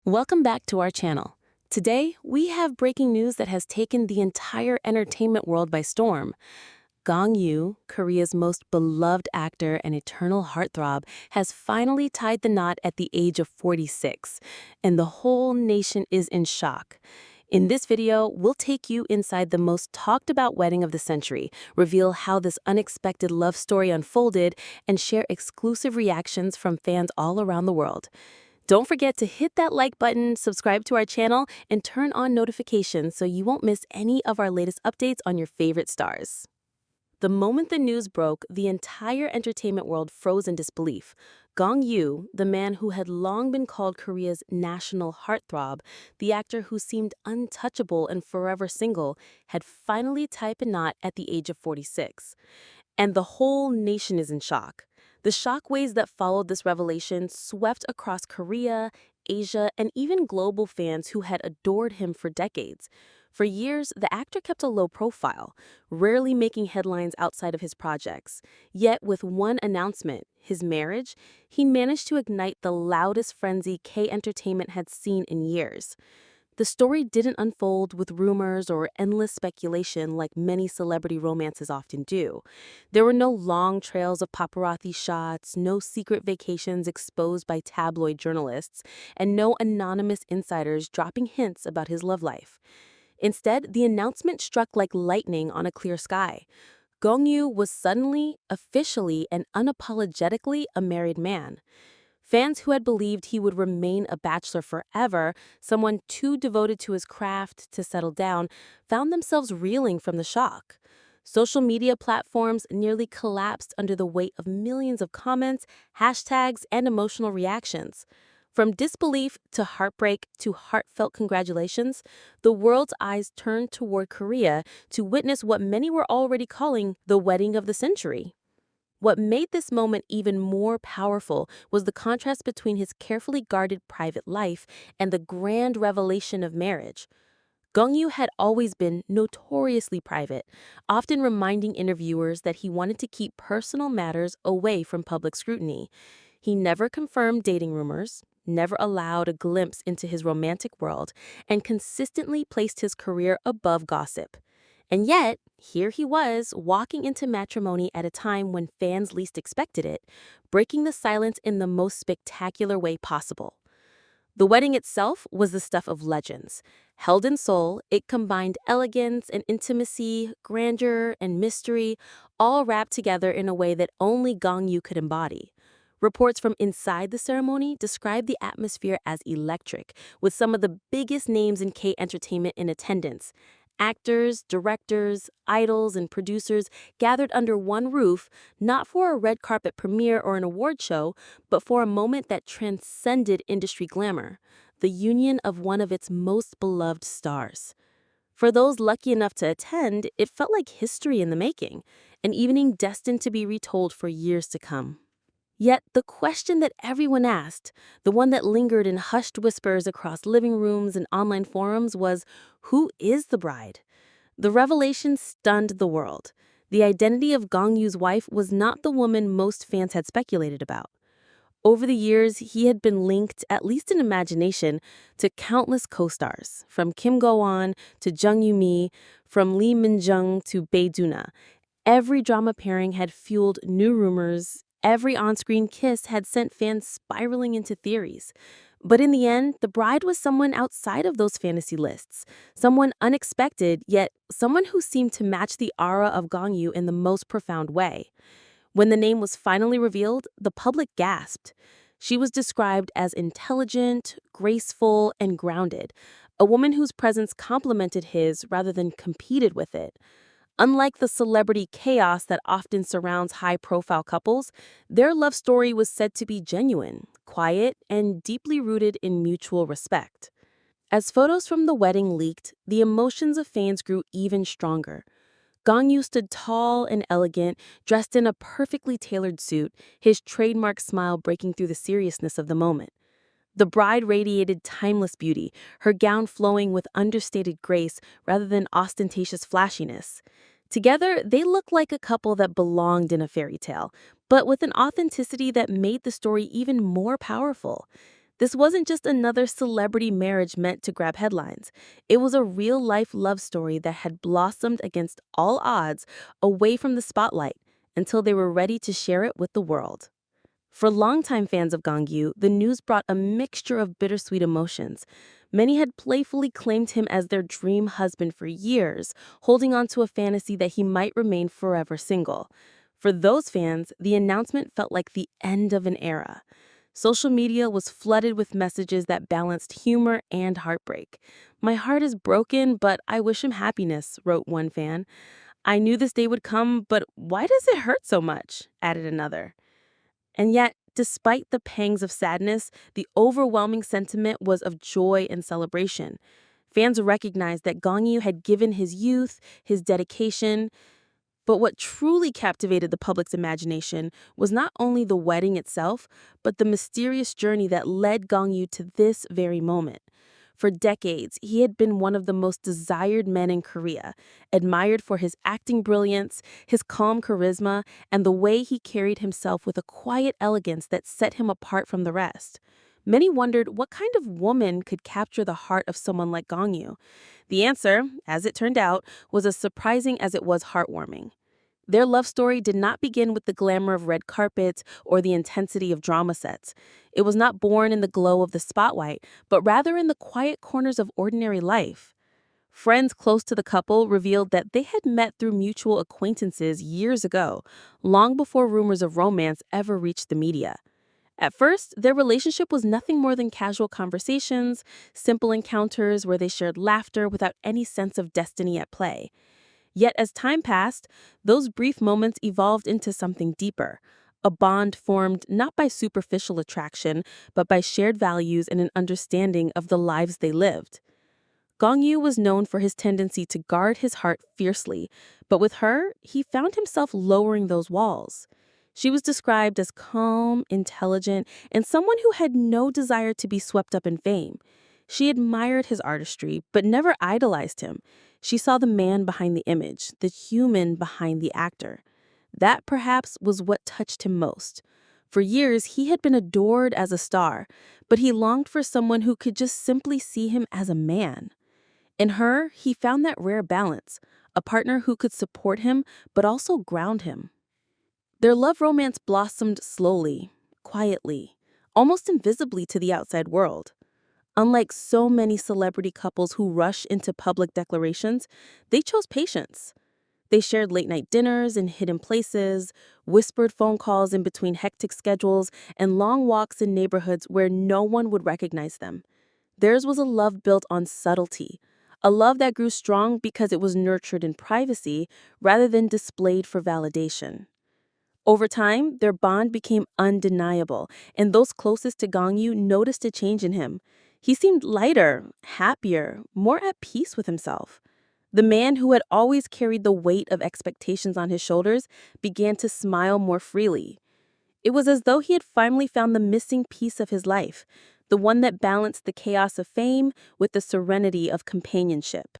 Welcome back to our channel. Today, we have breaking news that has taken the entire entertainment world by storm. Gong Yoo, Korea's most beloved actor and eternal heartthrob, has finally tied the knot at the age of 46, and the whole nation is in shock. In this video, we'll take you inside the most talked about wedding of the century, reveal how this unexpected love story unfolded, and share exclusive reactions from fans all around the world. Don't forget to hit that like button, subscribe to our channel, and turn on notifications so you won't miss any of our latest updates on your favorite stars. The moment the news broke, the entire entertainment world froze in disbelief. Gong Yoo, the man who had long been called Korea's national heartthrob, the actor who seemed untouchable and forever single, had finally tied a knot at the age of 46. And the whole nation is in shock. The shockwaves that followed this revelation swept across Korea, Asia, and even global fans who had adored him for decades. For years, the actor kept a low profile, rarely making headlines outside of his projects. Yet, with one announcement, his marriage, he managed to ignite the loudest frenzy K-entertainment had seen in years. The story didn't unfold with rumors or endless speculation like many celebrity romances often do. There were no long trails of paparazzi shots, no secret vacations exposed by tabloid journalists, and no anonymous insiders dropping hints about his love life. Instead, the announcement struck like lightning on a clear sky. Gong Yoo was suddenly, officially, and unapologetically a married man. Fans who had believed he would remain a bachelor forever, someone too devoted to his craft to settle down, found themselves reeling from the shock. Social media platforms nearly collapsed under the weight of millions of comments, hashtags, and emotional reactions. From disbelief to heartbreak to heartfelt congratulations, the world's eyes turned toward Korea to witness what many were already calling the wedding of the century. What made this moment even more powerful was the contrast between his carefully guarded private life and the grand revelation of marriage. Gong Yoo had always been notoriously private, often reminding interviewers that he wanted to keep personal matters away from public scrutiny. He never confirmed dating rumors, never allowed a glimpse into his romantic world, and consistently placed his career above gossip. And yet, here he was, walking into matrimony at a time when fans least expected it, breaking the silence in the most spectacular way possible. The wedding itself was the stuff of legends. Held in Seoul, it combined elegance and intimacy, grandeur and mystery, all wrapped together in a way that only Gong Yoo could embody. Reports from inside the ceremony described the atmosphere as electric, with some of the biggest names in K-entertainment in attendance. Actors, directors, idols, and producers gathered under one roof, not for a red carpet premiere or an award show, but for a moment that transcended industry glamour, the union of one of its most beloved stars. For those lucky enough to attend, it felt like history in the making, an evening destined to be retold for years to come. Yet the question that everyone asked, the one that lingered in hushed whispers across living rooms and online forums, was, who is the bride? The revelation stunned the world. The identity of Gong Yoo's wife was not the woman most fans had speculated about. Over the years, he had been linked, at least in imagination, to countless co-stars, from Kim Go-won to Jung Yoo-mi, from Lee Min-jung to Bae Doona. Every drama pairing had fueled new rumors. Every on-screen kiss had sent fans spiraling into theories. But in the end, the bride was someone outside of those fantasy lists, someone unexpected, yet someone who seemed to match the aura of Gong Yoo in the most profound way. When the name was finally revealed, the public gasped. She was described as intelligent, graceful, and grounded, a woman whose presence complemented his rather than competed with it. Unlike the celebrity chaos that often surrounds high-profile couples, their love story was said to be genuine, quiet, and deeply rooted in mutual respect. As photos from the wedding leaked, the emotions of fans grew even stronger. Gong Yoo stood tall and elegant, dressed in a perfectly tailored suit, his trademark smile breaking through the seriousness of the moment. The bride radiated timeless beauty, her gown flowing with understated grace rather than ostentatious flashiness. Together, they looked like a couple that belonged in a fairy tale, but with an authenticity that made the story even more powerful. This wasn't just another celebrity marriage meant to grab headlines. It was a real-life love story that had blossomed against all odds away from the spotlight until they were ready to share it with the world. For longtime fans of Gong Yoo, the news brought a mixture of bittersweet emotions. Many had playfully claimed him as their dream husband for years, holding on to a fantasy that he might remain forever single. For those fans, the announcement felt like the end of an era. Social media was flooded with messages that balanced humor and heartbreak. "My heart is broken, but I wish him happiness," wrote one fan. "I knew this day would come, but why does it hurt so much?" added another. And yet, despite the pangs of sadness, the overwhelming sentiment was of joy and celebration. Fans recognized that Gong Yoo had given his youth, his dedication, but what truly captivated the public's imagination was not only the wedding itself, but the mysterious journey that led Gong Yoo to this very moment. For decades, he had been one of the most desired men in Korea, admired for his acting brilliance, his calm charisma, and the way he carried himself with a quiet elegance that set him apart from the rest. Many wondered what kind of woman could capture the heart of someone like Gong Yoo. The answer, as it turned out, was as surprising as it was heartwarming. Their love story did not begin with the glamour of red carpets or the intensity of drama sets. It was not born in the glow of the spotlight, but rather in the quiet corners of ordinary life. Friends close to the couple revealed that they had met through mutual acquaintances years ago, long before rumors of romance ever reached the media. At first, their relationship was nothing more than casual conversations, simple encounters where they shared laughter without any sense of destiny at play. Yet as time passed, those brief moments evolved into something deeper, a bond formed not by superficial attraction, but by shared values and an understanding of the lives they lived. Gong Yoo was known for his tendency to guard his heart fiercely, but with her, he found himself lowering those walls. She was described as calm, intelligent, and someone who had no desire to be swept up in fame. She admired his artistry, but never idolized him. She saw the man behind the image, the human behind the actor. That perhaps was what touched him most. For years, he had been adored as a star, but he longed for someone who could just simply see him as a man. In her, he found that rare balance, a partner who could support him but also ground him. Their love romance blossomed slowly, quietly, almost invisibly to the outside world. Unlike so many celebrity couples who rush into public declarations, they chose patience. They shared late-night dinners in hidden places, whispered phone calls in between hectic schedules, and long walks in neighborhoods where no one would recognize them. Theirs was a love built on subtlety, a love that grew strong because it was nurtured in privacy rather than displayed for validation. Over time, their bond became undeniable, and those closest to Gong Yoo noticed a change in him. He seemed lighter, happier, more at peace with himself. The man who had always carried the weight of expectations on his shoulders began to smile more freely. It was as though he had finally found the missing piece of his life, the one that balanced the chaos of fame with the serenity of companionship.